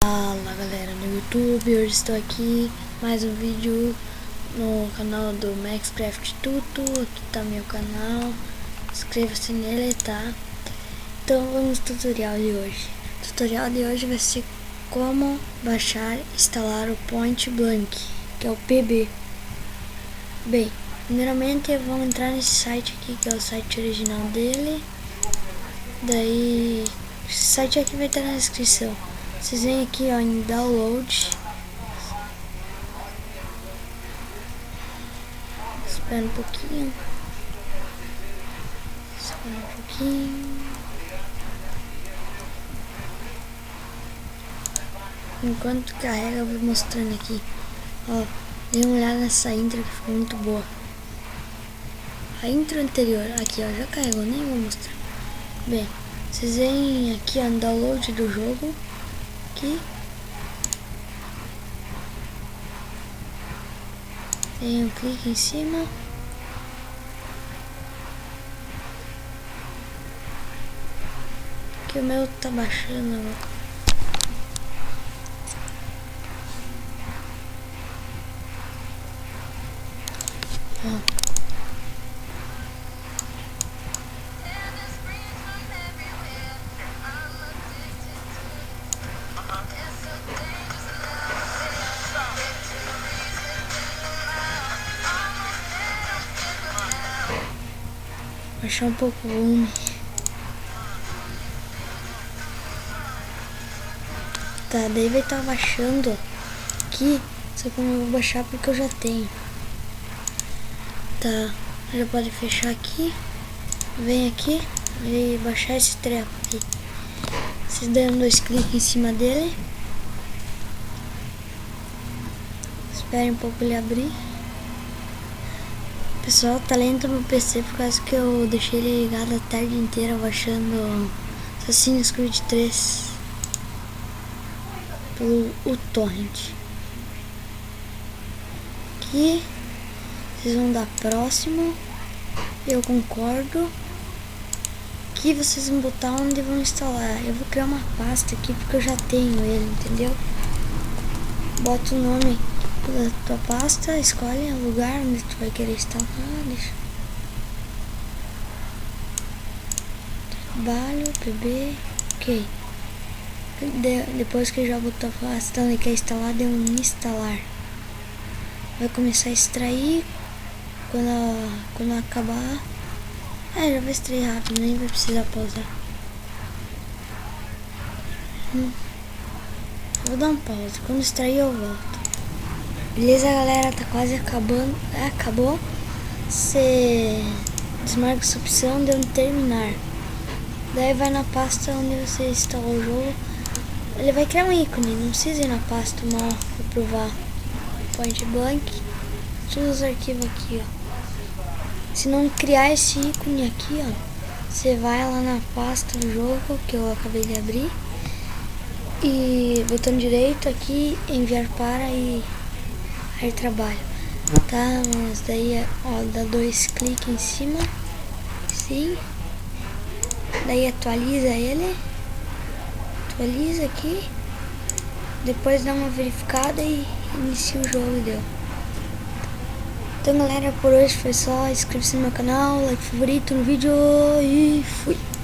Fala galera no YouTube, hoje estou aqui mais um vídeo no canal do Maxcraft Tuto. Aqui tá meu canal, inscreva-se nele, tá? Então vamos ao tutorial de hoje. O tutorial de hoje vai ser como baixar e instalar o Point Blank, que é o PB. Bem, primeiramente vamos entrar nesse site aqui, que é o site original dele. Daí esse site aqui vai estar na descrição. Vocês vêm aqui ó, em download. Espera um pouquinho. Enquanto carrega eu vou mostrando aqui. Ó, dê uma olhada nessa intro que ficou muito boa. A intro anterior, aqui ó, já carregou, nem vou mostrar. Bem, vocês vêm aqui ó, no download do jogo. Aqui tem um clique em cima, que o meu tá baixando agora. Baixar um pouco o volume. Tá, daí vai estar baixando aqui, só que eu não vou baixar porque eu já tenho. Tá, já pode fechar aqui. Vem aqui e baixar esse treco aqui. Vocês dão 2 cliques em cima dele. Espere um pouco ele abrir. Pessoal, tá lento no PC por causa que eu deixei ele ligado a tarde inteira baixando Assassin's Creed 3 pelo torrent. Aqui vocês vão dar próximo, eu concordo. Aqui vocês vão botar onde vão instalar. Eu vou criar uma pasta aqui porque eu já tenho ele, entendeu? Bota o nome da tua pasta, escolhe o lugar onde tu vai querer instalar. Deixa. Trabalho, PB, ok. Depois que já botou a pasta onde quer instalar, deu um instalar. Vai começar a extrair. Quando acabar, já vai extrair rápido, nem vai precisar pausar. Vou dar um pause, quando extrair eu volto. Beleza galera, tá quase acabando. Acabou. Você desmarca essa opção, deu um terminar. Daí vai na pasta onde você instalou o jogo. Ele vai criar um ícone, não precisa ir na pasta mal pra provar. Point Blank, todos os arquivos aqui ó. Se não criar esse ícone aqui ó, você vai lá na pasta do jogo que eu acabei de abrir. E botão direito aqui, enviar para e aí trabalho, tá? Mas daí ó, dá 2 cliques em cima, sim. Daí atualiza ele, atualiza aqui, depois dá uma verificada e inicia o jogo e deu. Então galera, por hoje foi só. Inscreva-se no meu canal, like, favorito no vídeo e fui!